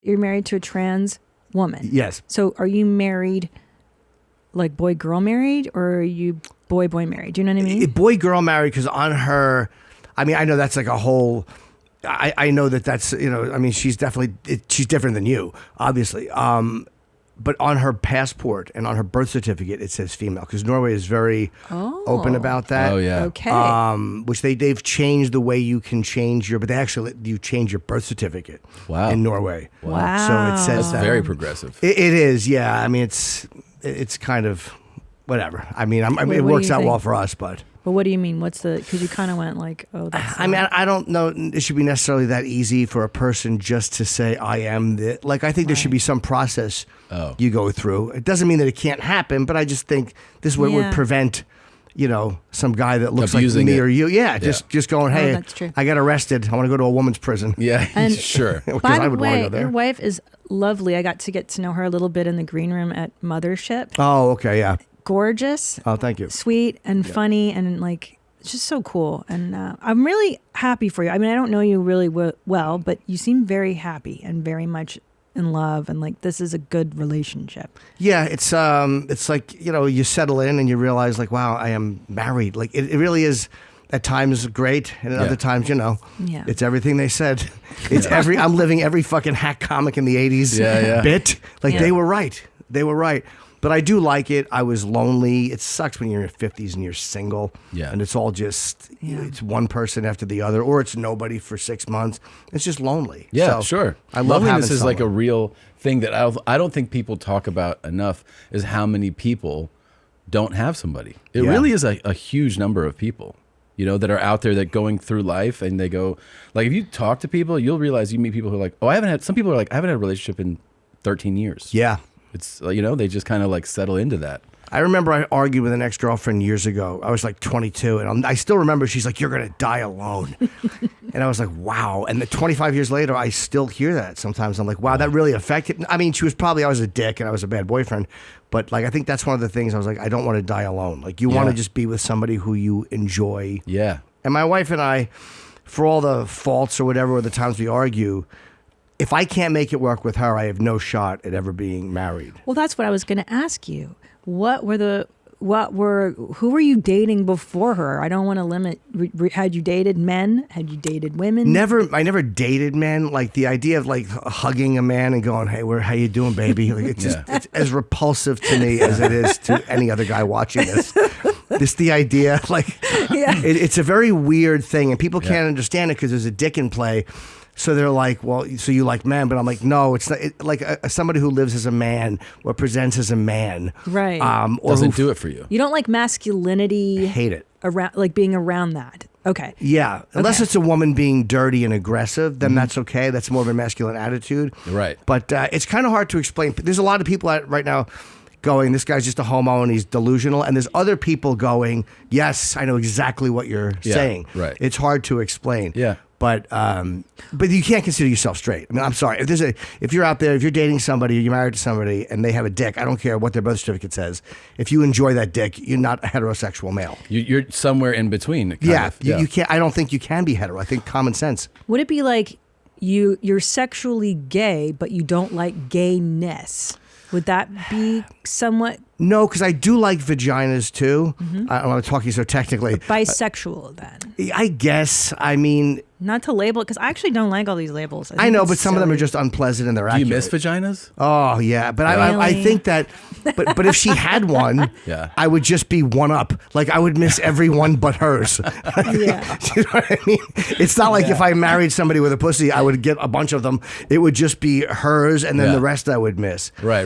You're married to a trans woman. Yes. So are you married, like boy-girl married, or are you boy-boy married? Do you know what I mean? Boy-girl married, because on her, I mean, I know that's like a whole, I know that's, you know, I mean, she's definitely, she's different than you, obviously. But on her passport and on her birth certificate, it says female, because Norway is very open about that. Oh, yeah. Okay. Which they've changed the way you can change but they actually, you change your birth certificate in Norway. Wow. So it says That's very progressive. It is, yeah. I mean, it's kind of whatever. I mean, it works out well for us, but what do you mean? What's the, because you kind of went like, oh, that's I mean, I don't know it should be necessarily that easy for a person just to say, I am the, like, I think there should be some process you go through. It doesn't mean that it can't happen, but I just think this would prevent, you know, some guy that looks Abusing like me it. or you. Yeah, just going, hey, that's true. I got arrested. I want to go to a woman's prison. Yeah, And- sure. Because By I the would want to way, go there. your wife is lovely. I got to know her a little bit in the green room at Mothership. Oh, okay, yeah. Gorgeous, Oh, thank you. sweet, and funny, and like it's just so cool. And I'm really happy for you. I mean, I don't know you really well, but you seem very happy and very much in love, and like this is a good relationship. Yeah, it's like, you know, you settle in and you realize like, wow, I am married. Like it really is at times great, and at other times, you know, it's everything they said. It's I'm living every fucking hack comic in the 80s bit. Like they were right. They were right. But I do like it. I was lonely. It sucks when you're in your 50s and you're single. Yeah. And it's all just, it's one person after the other, or it's nobody for 6 months. It's just lonely. Yeah, so sure. I love Loneliness is having like a someone. real thing that I don't think people talk about enough, is how many people don't have somebody. It really is a huge number of people, you know, that are out there that going through life, and they go, like, if you talk to people, you'll realize you meet people who are like, oh, some people are like, I haven't had a relationship in 13 years. Yeah. It's, you know, they just kind of like settle into that. I remember I argued with an ex-girlfriend years ago. I was like 22, and I still remember she's like, you're going to die alone. And I was like, wow. And 25 years later, I still hear that sometimes. I'm like, wow, that really affected. I mean, I was a dick and I was a bad boyfriend. But like, I think that's one of the things I was like, I don't want to die alone. Like, you want to just be with somebody who you enjoy. Yeah. And my wife and I, for all the faults or whatever, or the times we argue, if I can't make it work with her, I have no shot at ever being married. Well, that's what I was going to ask you. Who were you dating before her? I don't want to limit. Had you dated men? Had you dated women? I never dated men. Like the idea of like hugging a man and going, "Hey, how you doing, baby?" Like it's just it's as repulsive to me as it is to any other guy watching this. The idea, like, it's a very weird thing, and people can't understand it because there's a dick in play. So they're like, well, so you like men, but I'm like, no, it's not. Like somebody who lives as a man or presents as a man, right? Or doesn't do it for you. You don't like masculinity. I hate it. Around, like being around that. Okay. Yeah, unless it's a woman being dirty and aggressive, then that's okay. That's more of a masculine attitude, right? But it's kind of hard to explain. There's a lot of people right now going, this guy's just a homo and he's delusional, and there's other people going, yes, I know exactly what you're saying. Right. It's hard to explain. Yeah. But you can't consider yourself straight. I mean, I'm sorry. If you're out there, if you're dating somebody, or you're married to somebody, and they have a dick, I don't care what their birth certificate says. If you enjoy that dick, you're not a heterosexual male. You're somewhere in between. You can't. I don't think you can be hetero. I think common sense. Would it be like you're sexually gay, but you don't like gayness? Would that be somewhat? No, because I do like vaginas too. I'm talking so technically. Bisexual then? I guess. I mean, not to label it, because I actually don't like all these labels. I know, but some of them are just unpleasant and they're accurate. Do you miss vaginas? Oh yeah, but really? I think that. But if she had one, I would just be one up. Like I would miss everyone but hers. Yeah. You know what I mean? It's not like if I married somebody with a pussy, I would get a bunch of them. It would just be hers, and then the rest I would miss. Right.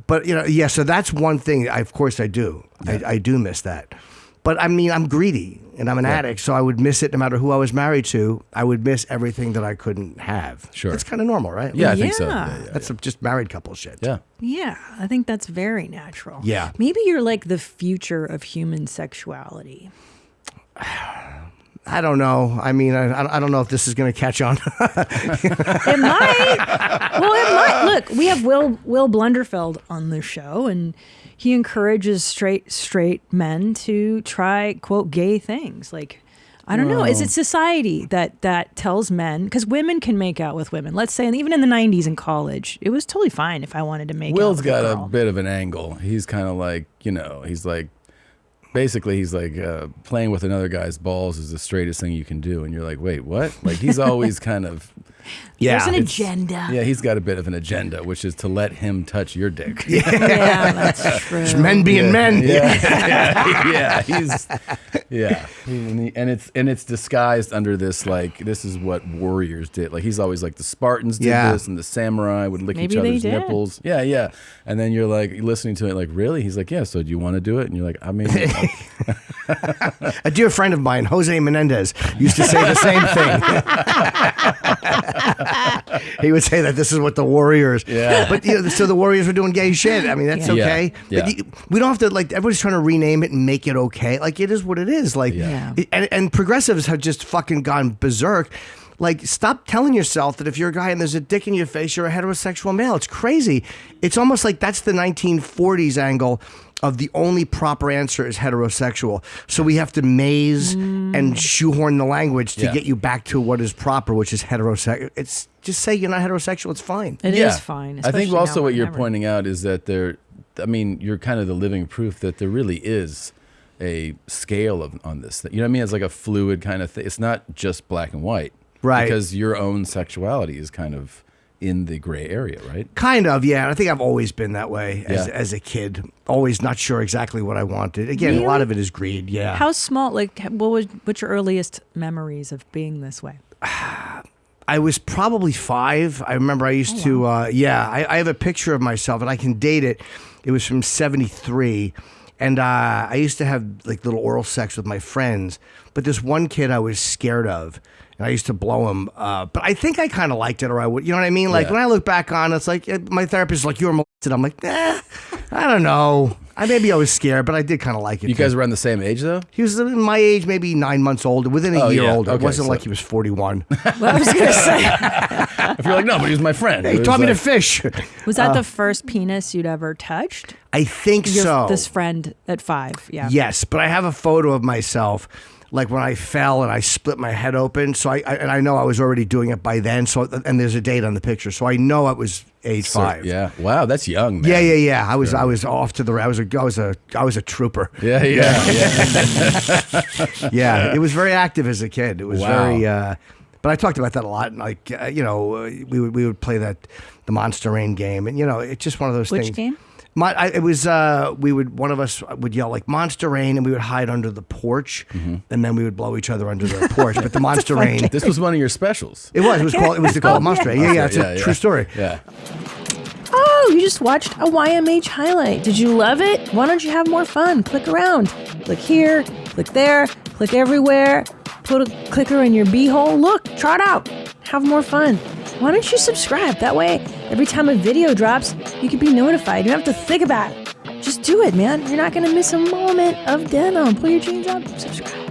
But you know, so that's one thing. Of course, I do. Yeah. I do miss that. But I mean, I'm greedy and I'm an addict, so I would miss it no matter who I was married to. I would miss everything that I couldn't have. Sure, it's kind of normal, right? Yeah, I think so. That's just married couple shit. Yeah. Yeah, I think that's very natural. Yeah. Maybe you're like the future of human sexuality. I don't know. I mean, I don't know if this is going to catch on. It might. Well, it might. Look, we have Will Blunderfeld on the show, and he encourages straight men to try, quote, gay things. Like, I don't know. Is it society that tells men? Because women can make out with women. Let's say, and even in the 90s in college, it was totally fine if I wanted to make out with a girl. Will's got a bit of an angle. He's kind of like, he's like, basically, he's like playing with another guy's balls is the straightest thing you can do. And you're like, wait, what? Like, he's always kind of... There's an agenda. Yeah, he's got a bit of an agenda, which is to let him touch your dick. Yeah, that's true. It's men being men. Yeah, and it's disguised under this, like, this is what warriors did. Like, he's always like, the Spartans did this, and the samurai would lick each other's nipples. Yeah. And then you're like listening to it, like, really? He's like, yeah. So do you want to do it? And you're like, I mean, a dear friend of mine, Jose Menendez, used to say the same thing. He would say that this is what the warriors. Yeah. But so the warriors were doing gay shit. I mean, that's okay. Yeah. But we don't have to, like, everybody's trying to rename it and make it okay. Like, it is what it is. Like, and progressives have just fucking gone berserk. Like, stop telling yourself that if you're a guy and there's a dick in your face, you're a heterosexual male. It's crazy. It's almost like that's the 1940s angle of the only proper answer is heterosexual. So we have to maze and shoehorn the language to get you back to what is proper, which is heterosexual. It's just say you're not heterosexual. It's fine. It is fine. I think also what you're pointing out is that you're kind of the living proof that there really is a scale on this. You know what I mean? It's like a fluid kind of thing. It's not just black and white. Right. Because your own sexuality is kind of in the gray area, right? Kind of, yeah. I think I've always been that way as a kid. Always not sure exactly what I wanted. Again, a lot of it is greed, yeah. How small, like, what's your earliest memories of being this way? I was probably 5. I remember I used to, I have a picture of myself, and I can date it. It was from 73. And I used to have, like, little oral sex with my friends. But this one kid I was scared of. And I used to blow him. But I think I kind of liked it, or I would. You know what I mean? Like, when I look back on it, it's like, my therapist is like, you were molested. I'm like, I don't know. Maybe I was scared, but I did kind of like it. You guys were around the same age, though? He was my age, maybe 9 months older, within a year older. Okay, it wasn't like he was 41. Well, I was going to say. If you're like, no, but he was my friend. He taught me to fish. Was that the first penis you'd ever touched? I think so. This friend at 5, yeah. Yes, but I have a photo of myself, like when I fell and I split my head open. So I know I was already doing it by then. So, and there's a date on the picture, so I know I was age 5. Yeah, wow, that's young, man. Yeah. I was off to the. I was a trooper. Yeah. Yeah, it was very active as a kid. It was very. But I talked about that a lot. Like we would play the Monster Rain game, and it's just one of those things. Which game? It was one of us would yell like Monster Rain, and we would hide under the porch, and then we would blow each other under the porch. But the Monster Rain. This was one of your specials. It was called Monster Rain. Yeah, it's a true story. Yeah. Oh, you just watched a YMH highlight. Did you love it? Why don't you have more fun? Click around. Click here, click there, click everywhere. Put a clicker in your beehole. Look, try it out. Have more fun. Why don't you subscribe? That way, every time a video drops, you can be notified. You don't have to think about it. Just do it, man. You're not going to miss a moment of denim. Pull your jeans up, subscribe.